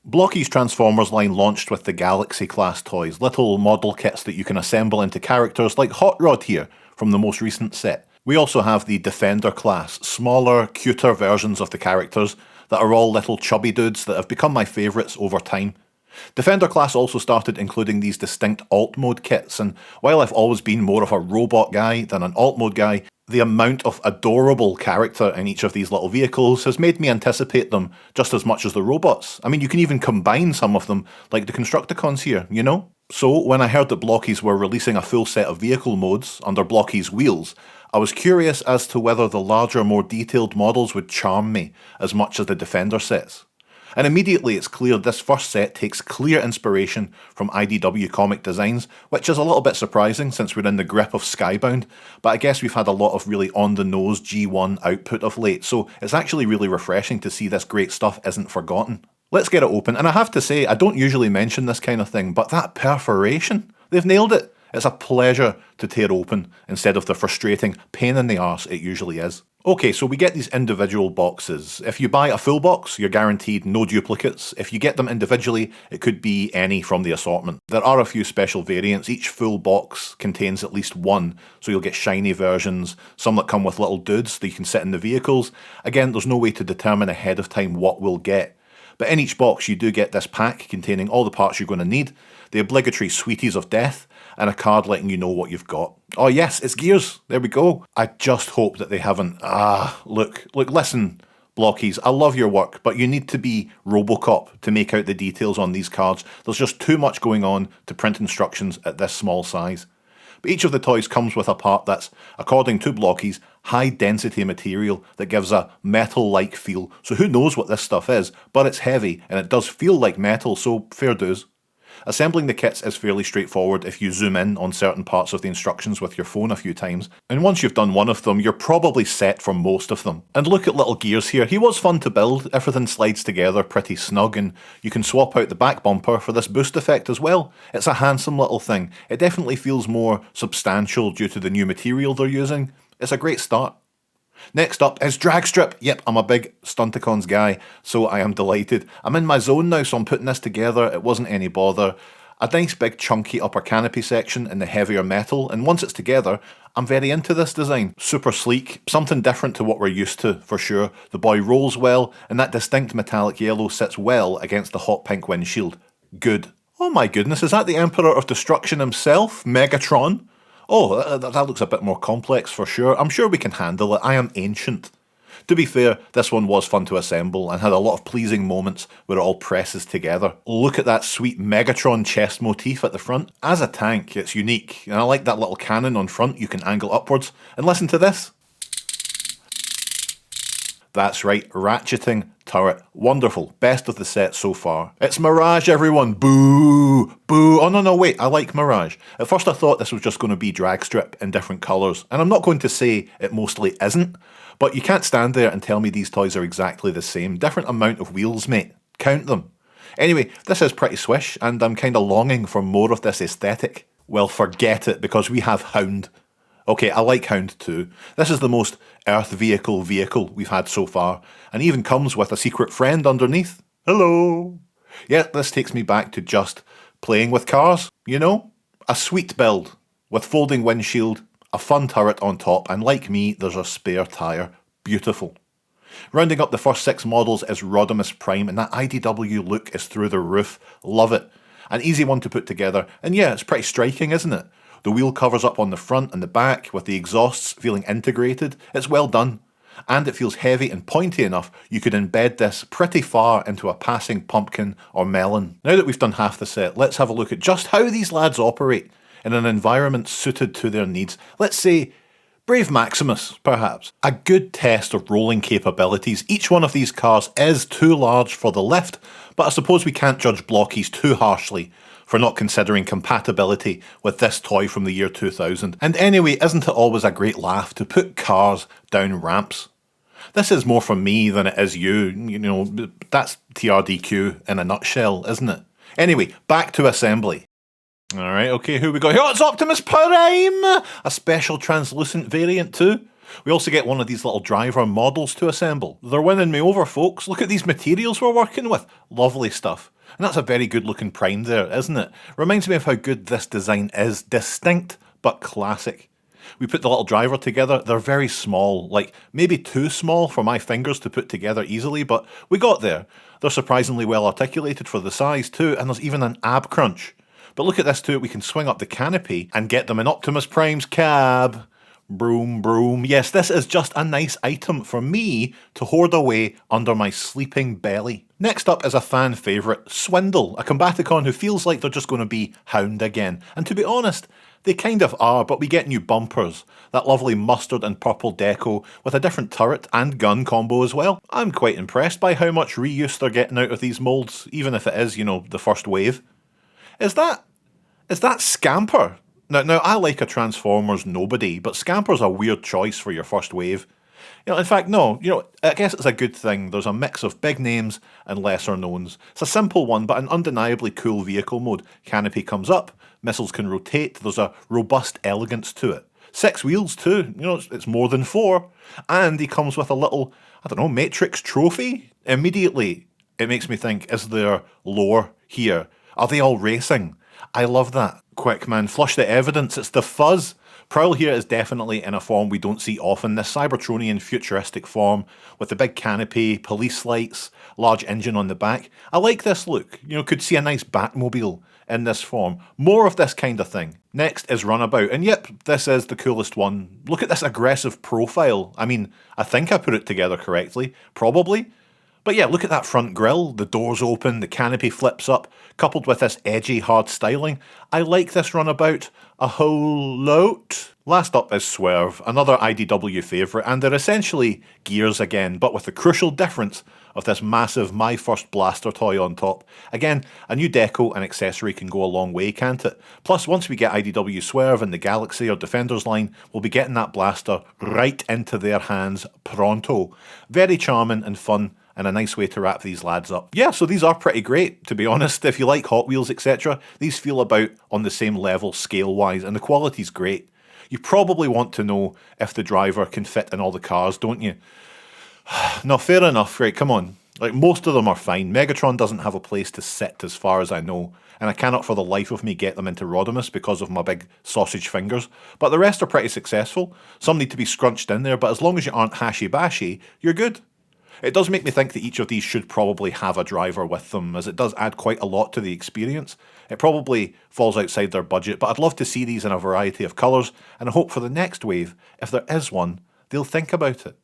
Blokees Transformers line launched with the Galaxy class toys, little model kits that you can assemble into characters like Hot Rod here from the most recent set. We also have the Defender class, smaller, cuter versions of the characters that are all little chubby dudes that have become my favourites over time. Defender class also started including these distinct alt mode kits, and while I've always been more of a robot guy than an alt mode guy, the amount of adorable character in each of these little vehicles has made me anticipate them just as much as the robots. I mean, you can even combine some of them, like the Constructicons here, you know? So, when I heard that Blokees were releasing a full set of vehicle modes under Blokees wheels, I was curious as to whether the larger, more detailed models would charm me as much as the Defender sets. And immediately it's clear this first set takes clear inspiration from IDW comic designs, which is a little bit surprising since we're in the grip of Skybound, but I guess we've had a lot of really on-the-nose G1 output of late, so it's actually really refreshing to see this great stuff isn't forgotten. Let's get it open, and I have to say, I don't usually mention this kind of thing, but that perforation, they've nailed it. It's a pleasure to tear open instead of the frustrating pain in the arse it usually is. Okay, so we get these individual boxes. If you buy a full box, you're guaranteed no duplicates. If you get them individually, it could be any from the assortment. There are a few special variants. Each full box contains at least one, so you'll get shiny versions, some that come with little dudes that you can sit in the vehicles. Again, there's no way to determine ahead of time what we'll get. But in each box you do get this pack containing all the parts you're going to need, the obligatory Sweeties of Death, and a card letting you know what you've got. Oh yes, it's Gears. There we go. I just hope that they haven't... Look, listen, Blokees, I love your work, but you need to be Robocop to make out the details on these cards. There's just too much going on to print instructions at this small size. But each of the toys comes with a part that's, according to Blokees, high density material that gives a metal-like feel. So who knows what this stuff is, but it's heavy and it does feel like metal, so fair dues. Assembling the kits is fairly straightforward if you zoom in on certain parts of the instructions with your phone a few times, and once you've done one of them, you're probably set for most of them. And look at little Gears here, he was fun to build, everything slides together pretty snug, and you can swap out the back bumper for this boost effect as well. It's a handsome little thing, it definitely feels more substantial due to the new material they're using. It's a great start. Next up is Drag Strip. Yep, I'm a big Stunticons guy, so I am delighted. I'm in my zone now, so I'm putting this together. It wasn't any bother. A nice big chunky upper canopy section in the heavier metal, and once it's together, I'm very into this design. Super sleek, something different to what we're used to, for sure. The boy rolls well, and that distinct metallic yellow sits well against the hot pink windshield. Good. Oh my goodness, is that the Emperor of Destruction himself, Megatron? Oh, that looks a bit more complex for sure. I'm sure we can handle it. I am ancient. To be fair, this one was fun to assemble and had a lot of pleasing moments where it all presses together. Look at that sweet Megatron chest motif at the front. As a tank, it's unique, and I like that little cannon on front you can angle upwards. And listen to this. That's right, ratcheting turret. Wonderful. Best of the set so far. It's Mirage, everyone. Boo! Boo! Oh no, wait, I like Mirage. At first I thought this was just going to be Drag Strip in different colours, and I'm not going to say it mostly isn't, but you can't stand there and tell me these toys are exactly the same. Different amount of wheels, mate. Count them. Anyway, this is pretty swish, and I'm kinda longing for more of this aesthetic. Well, forget it, because we have Hound. Okay, I like Hound too. This is the most Earth vehicle we've had so far, and even comes with a secret friend underneath. Hello! Yeah, this takes me back to just playing with cars, you know? A sweet build, with folding windshield, a fun turret on top, and like me, there's a spare tyre. Beautiful. Rounding up the first 6 models is Rodimus Prime, and that IDW look is through the roof. Love it. An easy one to put together, and yeah, it's pretty striking, isn't it? The wheel covers up on the front and the back, with the exhausts feeling integrated. It's well done. And it feels heavy and pointy enough you could embed this pretty far into a passing pumpkin or melon. Now that we've done half the set, let's have a look at just how these lads operate in an environment suited to their needs. Let's say Brave Maximus, perhaps. A good test of rolling capabilities. Each one of these cars is too large for the lift, but I suppose we can't judge Blokees too harshly for not considering compatibility with this toy from the year 2000. And anyway, isn't it always a great laugh to put cars down ramps? This is more for me than it is you know, that's TRDQ in a nutshell, isn't it? Anyway, back to assembly. Alright, okay, who we got here? Oh, it's Optimus Prime! A special translucent variant too. We also get one of these little driver models to assemble. They're winning me over, folks. Look at these materials we're working with. Lovely stuff. And that's a very good looking prime there, isn't it? Reminds me of how good this design is. Distinct, but classic. We put the little driver together. They're very small, like maybe too small for my fingers to put together easily, but we got there. They're surprisingly well articulated for the size too, and there's even an ab crunch. But look at this too, we can swing up the canopy and get them in Optimus Prime's cab. Broom, broom. Yes, this is just a nice item for me to hoard away under my sleeping belly. Next up is a fan favourite, Swindle, a Combaticon who feels like they're just going to be Hound again. And to be honest, they kind of are, but we get new bumpers. That lovely mustard and purple deco with a different turret and gun combo as well. I'm quite impressed by how much reuse they're getting out of these moulds, even if it is, you know, the first wave. Is that Scamper? Now, I like a Transformers nobody, but Scamper's a weird choice for your first wave. In fact, no, I guess it's a good thing. There's a mix of big names and lesser knowns. It's a simple one, but an undeniably cool vehicle mode. Canopy comes up, missiles can rotate, there's a robust elegance to it. 6 wheels too, it's more than 4. And he comes with a little, Matrix trophy. Immediately, it makes me think, is there lore here? Are they all racing? I love that. Quick man, flush the evidence, it's the fuzz. Prowl here is definitely in a form we don't see often, this Cybertronian futuristic form with the big canopy, police lights, large engine on the back. I like this look, could see a nice Batmobile in this form. More of this kind of thing. Next is Runabout, and yep, this is the coolest one. Look at this aggressive profile. I mean, I think I put it together correctly, probably. But yeah, look at that front grille, the doors open, the canopy flips up, coupled with this edgy, hard styling. I like this Runabout a whole lot. Last up is Swerve, another IDW favourite, and they're essentially Gears again, but with the crucial difference of this massive My First Blaster toy on top. Again, a new deco and accessory can go a long way, can't it? Plus, once we get IDW Swerve in the Galaxy or Defenders line, we'll be getting that blaster right into their hands pronto. Very charming and fun, and a nice way to wrap these lads up. Yeah, so these are pretty great, to be honest. If you like Hot Wheels, etc., these feel about on the same level scale-wise, and the quality's great. You probably want to know if the driver can fit in all the cars, don't you? No, fair enough, right, come on. Like, most of them are fine. Megatron doesn't have a place to sit as far as I know, and I cannot for the life of me get them into Rodimus because of my big sausage fingers. But the rest are pretty successful. Some need to be scrunched in there, but as long as you aren't hashy-bashy, you're good. It does make me think that each of these should probably have a driver with them, as it does add quite a lot to the experience. It probably falls outside their budget, but I'd love to see these in a variety of colours, and I hope for the next wave, if there is one, they'll think about it.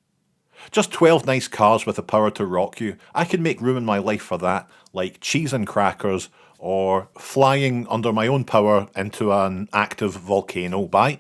Just 12 nice cars with the power to rock you. I could make room in my life for that, like cheese and crackers, or flying under my own power into an active volcano. Bye.